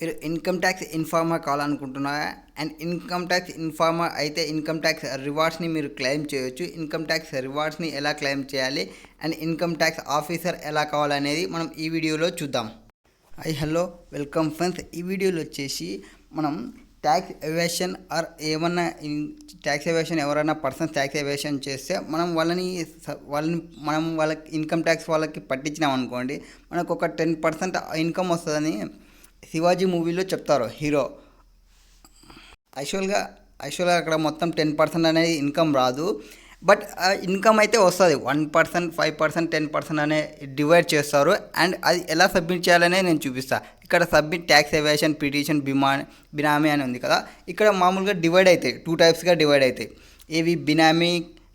మీరు income tax informer కావాలనుకుంటున్నారా? And income tax informer అయితే ఇన్కమ్ ట్యాక్స్ రివార్డ్స్ని మీరు క్లెయిమ్ చేయొచ్చు. ఇన్కమ్ ట్యాక్స్ రివార్డ్స్ని ఎలా క్లెయిమ్ చేయాలి అండ్ ఇన్కమ్ ట్యాక్స్ ఆఫీసర్ ఎలా కావాలనేది మనం ఈ వీడియోలో చూద్దాం. Hello, welcome friends. ఈ వీడియోలో వచ్చేసి మనం ట్యాక్స్ ఎవేషన్ ఆర్ ఏమన్నా ట్యాక్స్ ఎవేషన్ ఎవరైనా పర్సన్స్ ట్యాక్స్ ఎవేషన్ చేస్తే మనం వాళ్ళకి ఇన్కమ్ ట్యాక్స్ వాళ్ళకి పట్టించినాం అనుకోండి, మనకు ఒక 10% ఇన్కమ్ వస్తుందని శివాజీ మూవీలో చెప్తారు హీరో. యాక్చువల్గా అక్కడ మొత్తం 10% అనేది ఇన్కమ్ రాదు, బట్ ఇన్కమ్ అయితే వస్తుంది. 1%, 5%, 10% అనే డివైడ్ చేస్తారు. అండ్ అది ఎలా సబ్మిట్ చేయాలనే నేను చూపిస్తాను. ఇక్కడ సబ్మిట్ ట్యాక్స్ ఎవేషన్ పిటిషన్ బినామీ అని ఉంది కదా, ఇక్కడ మామూలుగా డివైడ్ అవుతాయి, 2 టైప్స్గా డివైడ్ అవుతాయి. ఏవి బినామీ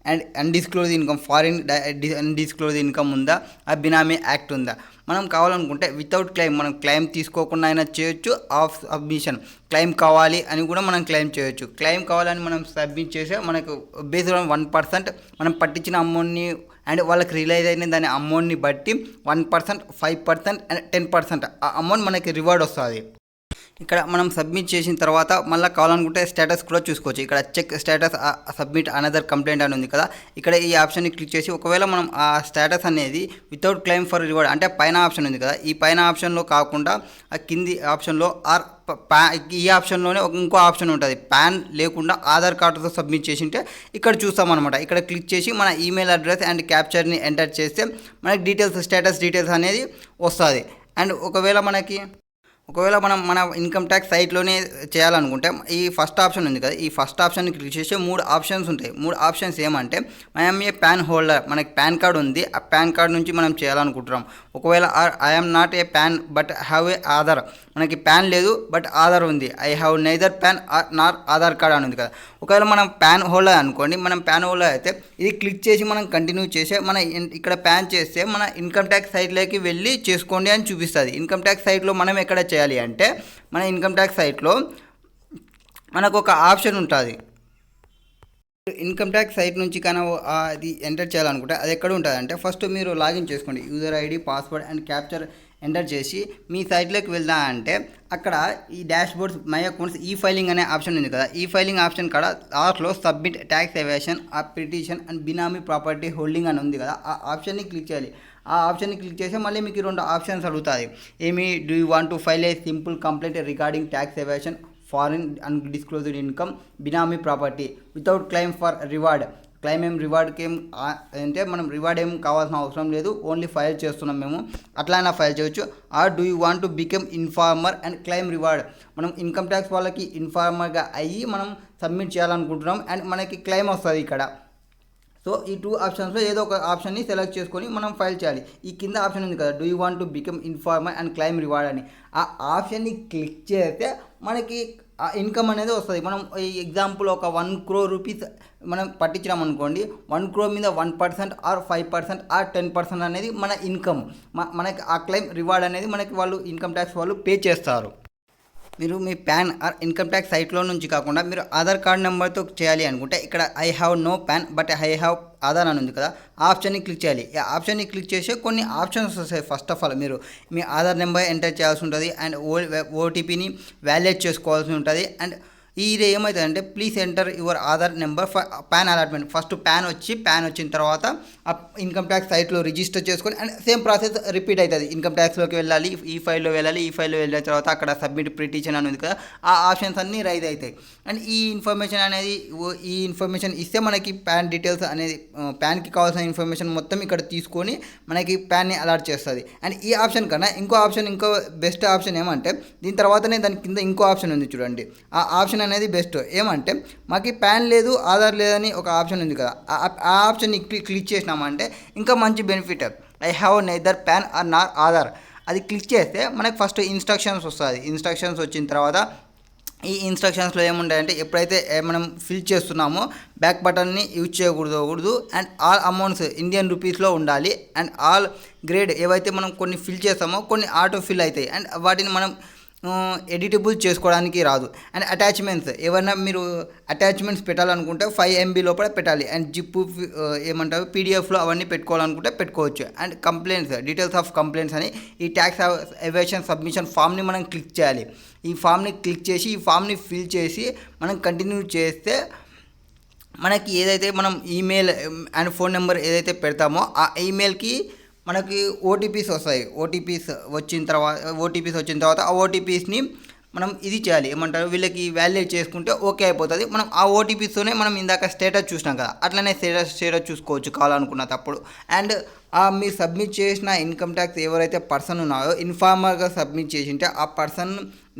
అండ్ అన్డిస్క్లోజ్ ఇన్కమ్. ఫారిన్ అన్డిస్క్లోజ్ ఇన్కమ్ ఉందా, ఆ బినామీ యాక్ట్ ఉందా. మనం కావాలనుకుంటే వితౌట్ క్లెయిమ్ మనం క్లెయిమ్ తీసుకోకుండా అయినా చేయొచ్చు. ఆఫ్ సబ్మిషన్ క్లెయిమ్ కావాలి అని కూడా మనం క్లెయిమ్ చేయొచ్చు. క్లెయిమ్ కావాలని మనం సబ్మిట్ చేసే మనకు బేస్డ్ ఆన్ 1% మనం పట్టించిన అమౌంట్ని అండ్ వాళ్ళకి రిలైజ్ అయిన దాని అమౌంట్ని బట్టి 1%, 5% అండ్ 10% ఆ అమౌంట్ మనకి రివార్డ్ వస్తుంది. ఇక్కడ మనం సబ్మిట్ చేసిన తర్వాత మళ్ళీ కావాలనుకుంటే స్టేటస్ కూడా చూసుకోవచ్చు. ఇక్కడ check status submit another complaint అని ఉంది కదా, ఇక్కడ ఈ ఆప్షన్ని క్లిక్ చేసి ఒకవేళ మనం ఆ స్టేటస్ అనేది వితౌట్ క్లెయిమ్ ఫర్ రివార్డ్ అంటే పైన ఆప్షన్ ఉంది కదా, ఈ పైన ఆప్షన్లో కాకుండా ఆ కింది ఆప్షన్లో ఈ ఆప్షన్లోనే ఇంకో ఆప్షన్ ఉంటుంది, పాన్ లేకుండా ఆధార్ కార్డుతో సబ్మిట్ చేసి ఉంటే ఇక్కడ చూస్తామన్నమాట. ఇక్కడ క్లిక్ చేసి మన ఈమెయిల్ అడ్రస్ అండ్ క్యాప్చర్ని ఎంటర్ చేస్తే మనకి డీటెయిల్స్ స్టేటస్ డీటెయిల్స్ అనేది వస్తుంది. అండ్ ఒకవేళ మనం మన ఇన్కమ్ ట్యాక్స్ సైట్లోనే చేయాలనుకుంటే ఈ ఫస్ట్ ఆప్షన్ ఉంది కదా, ఈ ఫస్ట్ ఆప్షన్ని క్లిక్ చేసి 3 ఆప్షన్స్ ఉంటాయి. 3 ఆప్షన్స్ ఏమంటే ఐఎమ్ ఏ పాన్ హోల్డర్, మనకి పాన్ కార్డు ఉంది, ఆ పాన్ కార్డు నుంచి మనం చేయాలనుకుంటున్నాం. ఒకవేళ I'm not a pan but have a Aadhaar, మనకి పాన్ లేదు బట్ ఆధార్ ఉంది, I have neither pan Nar Aadhaar card అని ఉంది కదా. ఒకవేళ మనం పాన్ హోల్డర్ అనుకోండి, మనం పాన్ హోల్డర్ అయితే ఇది క్లిక్ చేసి మనం కంటిన్యూ చేసే ఇక్కడ పాన్ చేస్తే మన ఇన్కమ్ ట్యాక్స్ సైట్లోకి వెళ్ళి చేసుకోండి అని చూపిస్తుంది. ఇన్కమ్ ట్యాక్స్ సైట్లో మనం ఎక్కడ చేయాలి అంటే మన ఇన్కమ్ ట్యాక్స్ సైట్లో మనకు ఒక ఆప్షన్ ఉంటుంది. ఇన్కమ్ ట్యాక్స్ సైట్ నుంచి కానీ అది ఎంటర్ చేయాలనుకుంటే అది ఎక్కడ ఉంటుంది అంటే ఫస్ట్ మీరు లాగిన్ చేసుకోండి. User ID, password and capture enter చేసి మీ సైట్లోకి వెళ్దా అంటే అక్కడ ఈ డాష్ బోర్డ్స్ మై అకౌంట్స్ ఈ ఫైలింగ్ అనే ఆప్షన్ ఉంది కదా, ఈ ఫైలింగ్ ఆప్షన్ కాడ లాస్ట్లో సబ్మిట్ ట్యాక్స్ ఎవేషన్ ఆ petition and benami property holding అని ఉంది కదా, ఆ ఆప్షన్ని క్లిక్ చేయాలి. ఆ ఆప్షన్ని క్లిక్ చేస్తే మళ్ళీ మీకు 2 ఆప్షన్స్ అడుగుతుంది. ఏమి do you want to file a simple complaint regarding tax evasion, foreign undisclosed income, benami property without claim for reward. Claim రివార్డ్కి అంటే మనం రివార్డ్ ఏం కావాల్సిన అవసరం లేదు, ఓన్లీ ఫైల్ చేస్తున్నాం మేము, అట్లా ఫైల్ చేయొచ్చు. Or do you want to become informer and claim reward, మనం ఇన్కమ్ ట్యాక్స్ వాళ్ళకి ఇన్ఫార్మర్గా అయ్యి మనం సబ్మిట్ చేయాలనుకుంటున్నాం అండ్ మనకి క్లెయిమ్ వస్తుంది ఇక్కడ. సో ఈ 2 ఆప్షన్స్లో ఏదో ఒక ఆప్షన్ని సెలెక్ట్ చేసుకొని మనం ఫైల్ చేయాలి. ఈ కింద ఆప్షన్ ఉంది కదా, do you want to become informer and claim reward అని, ఆ ఆప్షన్ని క్లిక్ చేస్తే మనకి ఆ ఇన్కమ్ అనేది వస్తుంది. మనం ఈ ఎగ్జాంపుల్ ఒక 1 crore రూపీస్ మనం పట్టించినాం అనుకోండి, 1 crore మీద 1% ఆర్ 5% ఆర్ 10% అనేది మన ఇన్కమ్. మనకి ఆ క్లెయిమ్ రివార్డ్ అనేది మనకి వాళ్ళు ఇన్కమ్ ట్యాక్స్ వాళ్ళు పే చేస్తారు. మీరు మీ పాన్ ఆర్ ఇన్కమ్ ట్యాక్స్ సైట్లో నుంచి కాకుండా మీరు ఆధార్ కార్డ్ నెంబర్తో చేయాలి అనుకుంటే ఇక్కడ I have no PAN but I have Aadhaar అని ఉంది కదా, ఆ ఆప్షన్ని క్లిక్ చేయాలి. ఈ ఆప్షన్ని క్లిక్ చేసి కొన్ని ఆప్షన్స్ వస్తాయి. ఫస్ట్ ఆఫ్ ఆల్ మీరు మీ ఆధార్ నెంబర్ ఎంటర్ చేయాల్సి ఉంటుంది అండ్ ఓటీపీని వ్యాలిడేట్ చేసుకోవాల్సి ఉంటుంది. అండ్ ఇది ఏమవుతుందంటే please enter your Aadhaar number for pan allotment. First pan వచ్చిన తర్వాత ఆ ఇన్కమ్ ట్యాక్స్ సైట్లో రిజిస్టర్ చేసుకొని అండ్ సేమ్ ప్రాసెస్ రిపీట్ అవుతుంది. ఇన్కమ్ ట్యాక్స్లోకి వెళ్ళాలి, ఈ ఫైల్లో వెళ్ళిన తర్వాత అక్కడ సబ్మిట్ పిటిషన్ అని ఉంది కదా, ఆ ఆప్షన్స్ అన్నీ రైజ్ అవుతాయి. అండ్ ఈ ఇన్ఫర్మేషన్ ఇస్తే మనకి పాన్ డీటెయిల్స్ అనేది పాన్కి కావాల్సిన ఇన్ఫర్మేషన్ మొత్తం ఇక్కడ తీసుకొని మనకి పాన్ని అలాట్ చేస్తుంది. అండ్ ఈ ఆప్షన్ కన్నా ఇంకో బెస్ట్ ఆప్షన్ ఏమంటే దీని తర్వాతనే దాని కింద ఇంకో ఆప్షన్ ఉంది చూడండి, ఆ ఆప్షన్ అనేది బెస్ట్. ఏమంటే మాకు పాన్ లేదు, ఆధార్ లేదని ఒక ఆప్షన్ ఉంది కదా, ఆ ఆప్షన్ని క్లిక్ చేసినామంటే ఇంకా మంచి benefit. I have neither PAN or nor Aadhaar అది క్లిక్ చేస్తే మనకు ఫస్ట్ ఇన్స్ట్రక్షన్స్ వస్తుంది. ఇన్స్ట్రక్షన్స్ వచ్చిన తర్వాత ఈ ఇన్స్ట్రక్షన్స్లో ఏముంటాయంటే ఎప్పుడైతే మనం ఫిల్ చేస్తున్నామో బ్యాక్ బటన్ని యూజ్ చేయకూడదు అండ్ ఆల్ అమౌంట్స్ ఇండియన్ రూపీస్లో ఉండాలి అండ్ ఆల్ గ్రేడ్ ఏవైతే మనం కొన్ని ఫిల్ చేస్తామో కొన్ని ఆటో ఫిల్ అవుతాయి అండ్ వాటిని మనం ఎడిటబుల్ చేసుకోవడానికి రాదు. అండ్ అటాచ్మెంట్స్ ఏమైనా మీరు అటాచ్మెంట్స్ పెట్టాలనుకుంటే 5 MB లోపల పెట్టాలి. అండ్ జిప్పు ఏమంటారు పీడిఎఫ్లో అవన్నీ పెట్టుకోవాలనుకుంటే పెట్టుకోవచ్చు. And complaints, details of complaints అని ఈ ట్యాక్స్ ఎవేషన్ సబ్మిషన్ ఫామ్ని మనం క్లిక్ చేయాలి. ఈ ఫామ్ని క్లిక్ చేసి ఈ ఫామ్ని ఫిల్ చేసి మనం కంటిన్యూ చేస్తే మనకి ఏదైతే మనం ఈమెయిల్ అండ్ ఫోన్ నెంబర్ ఏదైతే పెడతామో ఆ ఈమెయిల్కి మనకి ఓటీపీస్ వస్తాయి. ఓటీపీస్ వచ్చిన తర్వాత ఆ ఓటీపీస్ని మనం ఇది చేయాలి, ఏమంటారు వీళ్ళకి వ్యాలిడేట్ చేసుకుంటే ఓకే అయిపోతుంది. మనం ఆ ఓటీపీస్తోనే మనం ఇందాక స్టేటస్ చూసినాం కదా, అట్లనే స్టేటస్ చూసుకోవచ్చు కావాలనుకున్న తప్పుడు. అండ్ మీరు సబ్మిట్ చేసిన ఇన్కమ్ ట్యాక్స్ ఎవరైతే పర్సన్ ఉన్నారో ఇన్ఫార్మర్గా సబ్మిట్ చేసి ఉంటే ఆ పర్సన్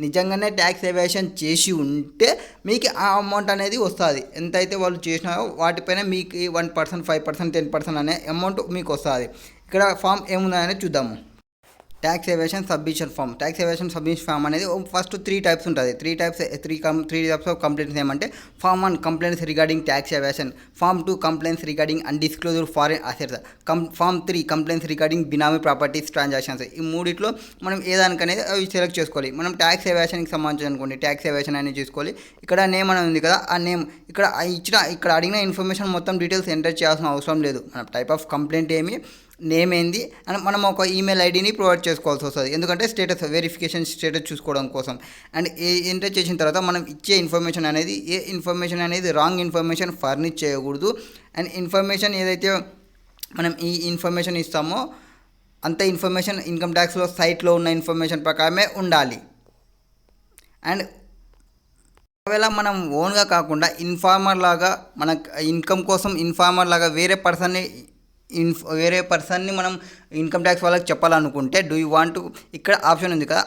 నిజంగానే ట్యాక్స్ ఎవేషన్ చేసి ఉంటే మీకు ఆ అమౌంట్ అనేది వస్తుంది. ఎంతైతే వాళ్ళు చేసినారో వాటిపైన మీకు 1%, 5%, 10% అనే అమౌంట్ మీకు వస్తుంది. ఇక్కడ ఫామ్ ఏముందని చూద్దాము. Tax evasion submission form. Tax evasion submission form అనేది ఫస్ట్ 3 టైప్స్ ఉంటుంది. 3 టైప్స్ ఆఫ్ కంప్లైంట్స్ ఏమంటే form 1 complaints regarding tax evasion, form 2 complaints regarding undisclosed foreign assets, form 3 complaints regarding benami properties transactions. ఈ మూడిట్లో మనం ఏదానికనేది అవి సెలెక్ట్ చేసుకోవాలి. మనం ట్యాక్స్ ఎవేషన్కి సంబంధించి అనుకోండి, ట్యాక్స్ ఎవేషన్ అనేది చూసుకోవాలి. ఇక్కడ నేమ్ అనేది ఉంది కదా, ఆ నేమ్ ఇక్కడ అడిగిన ఇన్ఫర్మేషన్ మొత్తం డీటెయిల్స్ ఎంటర్ చేయాల్సిన అవసరం లేదు. మన టైప్ ఆఫ్ కంప్లైంట్ ఏమి, నేమ్ ఏంది అని మనం ఒక ఈమెయిల్ ఐడిని ప్రొవైడ్ చేసుకోవాల్సి వస్తుంది. ఎందుకంటే స్టేటస్ వెరిఫికేషన్ స్టేటస్ చూసుకోవడం కోసం. అండ్ ఎంటర్ చేసిన తర్వాత మనం ఇచ్చే ఇన్ఫర్మేషన్ అనేది రాంగ్ ఇన్ఫర్మేషన్ ఫర్నిష్ చేయకూడదు. అండ్ ఇన్ఫర్మేషన్ ఏదైతే మనం ఈ ఇన్ఫర్మేషన్ ఇస్తామో అంత ఇన్ఫర్మేషన్ ఇన్కమ్ ట్యాక్స్లో సైట్లో ఉన్న ఇన్ఫర్మేషన్ ప్రకారమే ఉండాలి. అండ్ ఒకవేళ మనం ఓన్గా కాకుండా ఇన్ఫార్మర్ లాగా మన ఇన్కమ్ కోసం ఇన్ఫార్మర్ లాగా వేరే పర్సన్ని మనం ఇన్కమ్ ట్యాక్స్ వాళ్ళకి చెప్పాలనుకుంటే డూ యూ వాంట్ ఇక్కడ ఆప్షన్ ఉంది కదా,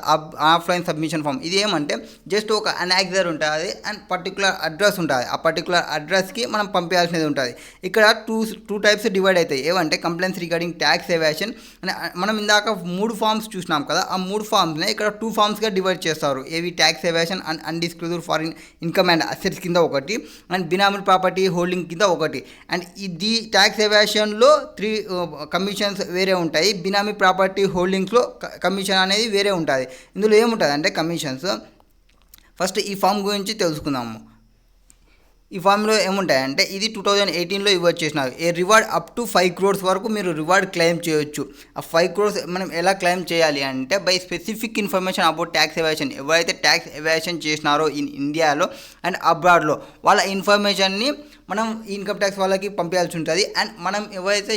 ఆఫ్లైన్ సబ్మిషన్ ఫామ్. ఇది ఏమంటే జస్ట్ ఒక అనెక్సర్ ఉంటుంది అండ్ పర్టికులర్ అడ్రస్ ఉంటుంది. ఆ పర్టికులర్ అడ్రస్కి మనం పంపించాల్సినది ఉంటుంది. ఇక్కడ టూ టైప్స్ డివైడ్ అవుతాయి. ఏమంటే కంప్లైంట్స్ రిగార్డింగ్ ట్యాక్స్ ఎవేషన్. మనం ఇందాక 3 ఫామ్స్ చూసినాం కదా, ఆ 3 ఫామ్స్ని ఇక్కడ 2 ఫామ్స్గా డివైడ్ చేస్తారు. ఏవి tax evasion and undisclosed foreign income and assets కింద ఒకటి, అండ్ బినామీ ప్రాపర్టీ హోల్డింగ్ కింద ఒకటి. అండ్ ఇది ట్యాక్స్ ఎవేషన్లో 3 కమిషన్స్ వేరే ఉంటాయి. బినామీ ప్రాపర్టీ హోల్డింగ్స్లో కమిషన్ అనేది వేరే ఉంటుంది. ఇందులో ఏముంటుంది అంటే కమిషన్స్. ఫస్ట్ ఈ ఫామ్ గురించి తెలుసుకుందాము. ఈ ఫామ్లో ఏముంటాయంటే ఇది 2018లో ఇవ్వచ్చు చేసినారు. ఏ రివార్డ్ అప్ టు 5 crores వరకు మీరు రివార్డ్ క్లెయిమ్ చేయొచ్చు. ఆ 5 crores మనం ఎలా క్లెయిమ్ చేయాలి అంటే by specific information about tax evasion. ఎవరైతే ట్యాక్స్ ఎవేషన్ చేసినారో ఇన్ ఇండియాలో అండ్ అబ్రాడ్లో వాళ్ళ ఇన్ఫర్మేషన్ని మనం ఇన్కమ్ ట్యాక్స్ వాళ్ళకి పంపించాల్సి ఉంటుంది. అండ్ మనం ఎవరైతే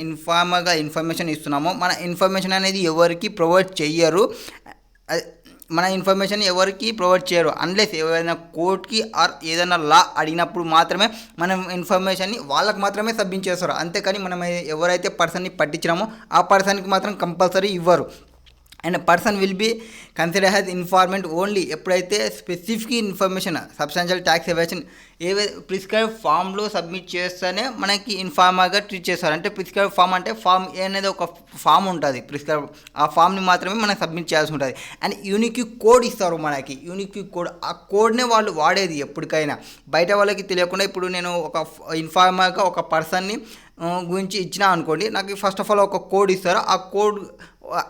ఇన్ఫార్మర్గా ఇన్ఫర్మేషన్ ఇస్తున్నామో మన ఇన్ఫర్మేషన్ అనేది ఎవరికి ప్రొవైడ్ చెయ్యరు. మన ఇన్ఫర్మేషన్ ఎవరికి ప్రొవైడ్ చేయరు అన్లెస్ ఏదైనా కోర్ట్కి ఆర్ ఏదైనా లా అడిగినప్పుడు మాత్రమే మనం ఇన్ఫర్మేషన్ని వాళ్ళకి మాత్రమే సబ్మిట్ చేస్తారు. అంతేకాని మనం ఎవరైతే పర్సన్ని పట్టించినామో ఆ పర్సన్కి మాత్రం కంపల్సరీ ఇవ్వరు. And person will be consider has informant only ఎప్పుడైతే specific information substantial tax evasion prescribe ఫామ్లో సబ్మిట్ చేస్తేనే మనకి ఇన్ఫార్మర్గా ట్రీట్ చేస్తారు. అంటే ప్రిస్క్రైబ్ ఫామ్ అంటే ఫామ్ ఏ అనేది ఒక ఫామ్ ఉంటుంది ప్రిస్క్రైబ్, ఆ ఫామ్ని మాత్రమే మనం సబ్మిట్ చేయాల్సి ఉంటుంది. అండ్ యూనిక్ కోడ్ ఇస్తారు మనకి, యూనిక్ కోడ్. ఆ కోడ్నే వాళ్ళు వాడేది ఎప్పటికైనా బయట వాళ్ళకి తెలియకుండా. ఇప్పుడు నేను ఒక ఇన్ఫార్మర్గా ఒక పర్సన్ని గురించి ఇచ్చినా అనుకోండి, నాకు ఫస్ట్ ఆఫ్ ఆల్ ఒక కోడ్ ఇస్తారు. ఆ కోడ్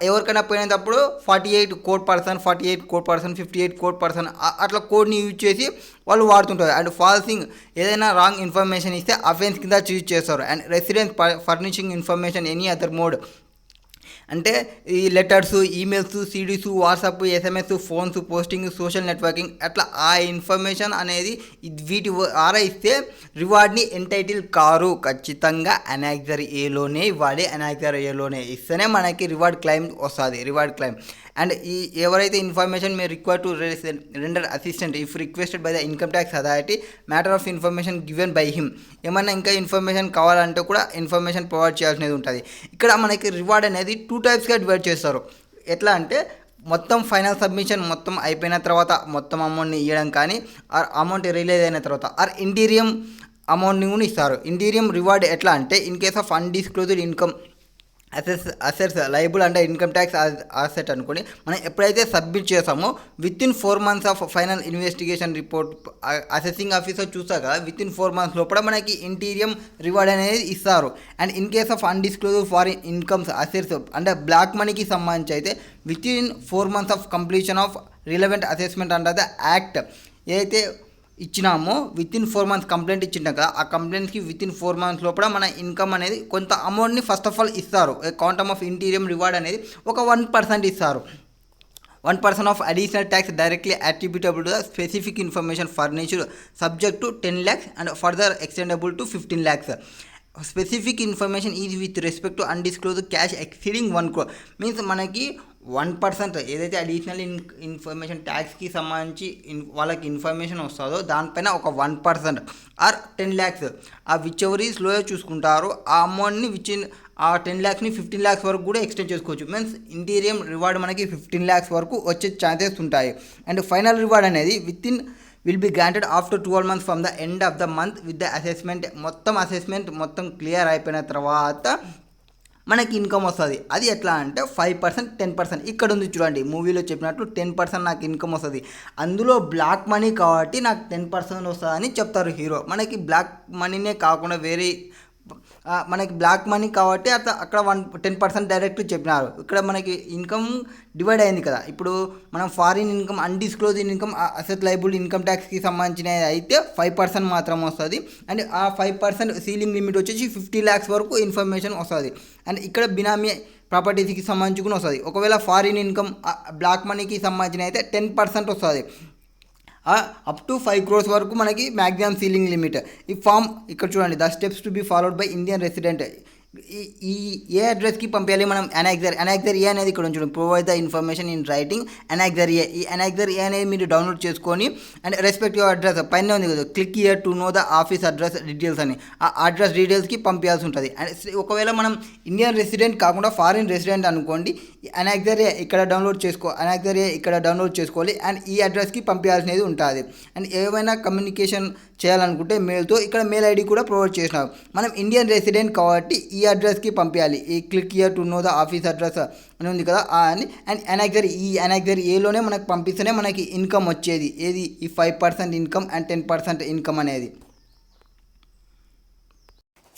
ఎవరికైనా పోయినప్పుడు 48 కోడ్ పర్సన్, 58 కోడ్ పర్సన్ అట్లా కోడ్ని యూజ్ చేసి వాళ్ళు వాడుతుంటారు. అండ్ ఫాల్సింగ్ ఏదైనా రాంగ్ ఇన్ఫర్మేషన్ ఇస్తే అఫెన్స్ కింద చూజ్ చేస్తారు. And residence furnishing information any other mode అంటే ఈ letters, emails, CDs, WhatsApp, SMS, phones, posting, social networking అట్లా ఆ ఇన్ఫర్మేషన్ అనేది వీటి ద్వారా ఇస్తే రివార్డ్ని ఎంటైటిల్ కారు. ఖచ్చితంగా అనెక్సర్ ఏలోనే ఇవ్వాలి. అనెక్సర్ ఏలోనే ఇస్తేనే మనకి రివార్డ్ క్లెయిమ్ వస్తుంది, రివార్డ్ క్లెయిమ్. అండ్ ఈ ఎవరైతే ఇన్ఫర్మేషన్ మీరు require to render assistant if requested by the income tax authority matter of information given by him. ఏమన్నా ఇంకా ఇన్ఫర్మేషన్ కావాలంటే కూడా ఇన్ఫర్మేషన్ ప్రొవైడ్ చేయాల్సినది ఉంటుంది. ఇక్కడ మనకి రివార్డ్ అనేది 2 టైప్స్గా డివైడ్ చేస్తారు. ఎట్లా అంటే మొత్తం ఫైనల్ సబ్మిషన్ మొత్తం అయిపోయిన తర్వాత మొత్తం అమౌంట్ని ఇవ్వడం, కానీ ఆర్ అమౌంట్ రిలీజ్ అయిన తర్వాత ఆర్ ఇంటీరియం అమౌంట్ని కూడా ఇస్తారు. ఇంటీరియం రివార్డ్ ఎట్లా అంటే in case of undisclosed income assets liable అంటే ఇన్కమ్ ట్యాక్స్ అసెట్ అనుకోని మనం ఎప్పుడైతే సబ్మిట్ చేసామో within 4 months of final investigation report assessing officer చూసాక వితిన్ 4 months లోపల మనకి ఇంటీరియం రివార్డ్ అనేది ఇస్తారు. And in case of undisclosed foreign incomes assets అంటే బ్లాక్ మనీకి సంబంధించి అయితే within 4 months of completion of relevant assessment under the act ఏదైతే ఇచ్చినామో విత్ ఇన్ 4 months కంప్లైంట్ ఇచ్చింటాం కదా, ఆ కంప్లైంట్కి విత్ ఇన్ 4 months లోపల మన ఇన్కమ్ అనేది కొంత అమౌంట్ని ఫస్ట్ ఆఫ్ ఆల్ ఇస్తారు. క్వాంటమ్ ఆఫ్ ఇంటీరియం రివార్డ్ అనేది ఒక 1% ఇస్తారు. 1% of additional tax directly attributable to the specific information furnished subject to 10 lakhs and further extendable to 15 lakhs. Specific information is with respect to undisclosed cash exceeding 1 crore. Means మనకి 1% ఏదైతే additional information ట్యాక్స్కి సంబంధించి వాళ్ళకి information వస్తుందో దానిపైన ఒక 1% are 10 lakhs ఆ which ever is lower చూసుకుంటారో ఆ అమౌంట్ని ఆ 10 lakhsని 15 lakhs వరకు కూడా ఎక్స్టెండ్ చేసుకోవచ్చు. మీన్స్ ఇంటీరియం రివార్డ్ మనకి 15 lakhs వరకు వచ్చే ఛాన్సెస్ ఉంటాయి. అండ్ ఫైనల్ రివార్డ్ అనేది will be granted after 12 months from the end of the month with the assessment. Assessment మొత్తం క్లియర్ అయిపోయిన తర్వాత మనకి ఇన్కమ్ వస్తుంది. అది ఎట్లా అంటే 5%, 10%. ఇక్కడ ఉంది చూడండి, మూవీలో చెప్పినట్లు 10% నాకు ఇన్కమ్ వస్తుంది. అందులో బ్లాక్ మనీ కాబట్టి నాకు 10% వస్తుందని చెప్తారు హీరో. మనకి బ్లాక్ మనీనే కాకుండా వేరే మనకి బ్లాక్ మనీ కాబట్టి అక్కడ 10% డైరెక్ట్ చెప్పినారు. ఇక్కడ మనకి ఇన్కమ్ డివైడ్ అయింది కదా. ఇప్పుడు మనం foreign income, undisclose income, asset liable income ట్యాక్స్కి సంబంధించినది అయితే 5% మాత్రం వస్తుంది. అండ్ ఆ 5% సీలింగ్ లిమిట్ వచ్చేసి 50 lakhs వరకు ఇన్ఫర్మేషన్ వస్తుంది. అండ్ ఇక్కడ బినామీ ప్రాపర్టీస్కి సంబంధించి కూడా వస్తుంది. ఒకవేళ ఫారిన్ ఇన్కమ్, బ్లాక్ మనీకి సంబంధించిన అయితే 10% వస్తుంది. అప్ టు 5 crores వరకు మనకి మ్యాక్సిమం సీలింగ్ లిమిట్. ఈ ఫామ్ ఇక్కడ చూడండి, the steps to be followed by Indian resident. ఈ ఏ అడ్రస్కి పంపించాలి మనం? అనెక్సర్ ఏ అనేది ఇక్కడ చూడండి, provide the information in writing annexure A. ఈ అనెక్సర్ ఏ అనేది మీరు డౌన్లోడ్ చేసుకొని అండ్ రెస్పెక్టివ్ అడ్రస్ పైన ఉంది కదా, click here to know the office address details అని, ఆ అడ్రస్ డీటెయిల్స్కి పంపించాల్సి ఉంటుంది. అండ్ ఒకవేళ మనం ఇండియన్ రెసిడెంట్ కాకుండా ఫారిన్ రెసిడెంట్ అనుకోండి, అనెక్సర్ ఏ ఇక్కడ డౌన్లోడ్ చేసుకోవాలి అండ్ ఈ అడ్రస్కి పంపించాల్సినది ఉంటుంది. అండ్ ఏమైనా కమ్యూనికేషన్ చేయాలనుకుంటే మెయిల్తో ఇక్కడ మెయిల్ ఐడి కూడా ప్రొవైడ్ చేసినారు. మనం ఇండియన్ రెసిడెంట్ కాబట్టి ఈ అడ్రస్కి పంపించాలి. ఈ click here to know the office address అని ఉంది కదా అని. అండ్ అనెక్సర్ ఏలోనే మనకు పంపిస్తేనే మనకి ఇన్కమ్ వచ్చేది. ఏది? ఈ 5% ఇన్కమ్ అండ్ 10% ఇన్కమ్ అనేది.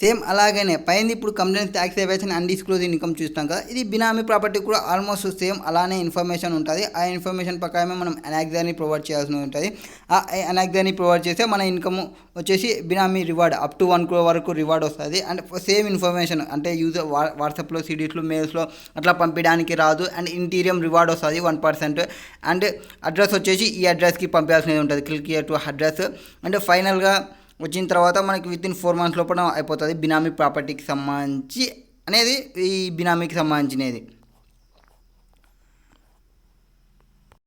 సేమ్ అలాగనే పైన ఇప్పుడు కంప్లైంట్ ట్యాక్స్ ఎవేషన్ అన్డిస్క్లోజ్ ఇన్కమ్ చూస్తాం కదా, ఇది బినామీ ప్రాపర్టీ కూడా ఆల్మోస్ట్ సేమ్ అలానే ఇన్ఫర్మేషన్ ఉంటుంది. ఆ ఇన్ఫర్మేషన్ ప్రకారమే మనం అనెక్సర్ని ప్రొవైడ్ చేయాల్సి ఉంటుంది. ఆ అనెక్సర్ని ప్రొవైడ్ చేస్తే మన ఇన్కమ్ వచ్చేసి బినామీ రివార్డ్ అప్ టు 1 crore వరకు రివార్డ్ వస్తుంది. అండ్ సేమ్ ఇన్ఫర్మేషన్ అంటే యూజర్ వాట్సాప్లో, సిడీస్లో, మెయిల్స్లో అట్లా పంపించడానికి రాదు. అండ్ ఇంటీరియం రివార్డ్ వస్తుంది 1%. అండ్ అడ్రస్ వచ్చేసి ఈ అడ్రస్కి పంపించాల్సినది ఉంటుంది, click here to address. And ఫైనల్గా వచ్చిన తర్వాత మనకి విత్ ఇన్ 4 months లోపల అయిపోతుంది బినామీ ప్రాపర్టీకి సంబంధించి అనేది, ఈ బినామీకి సంబంధించినది.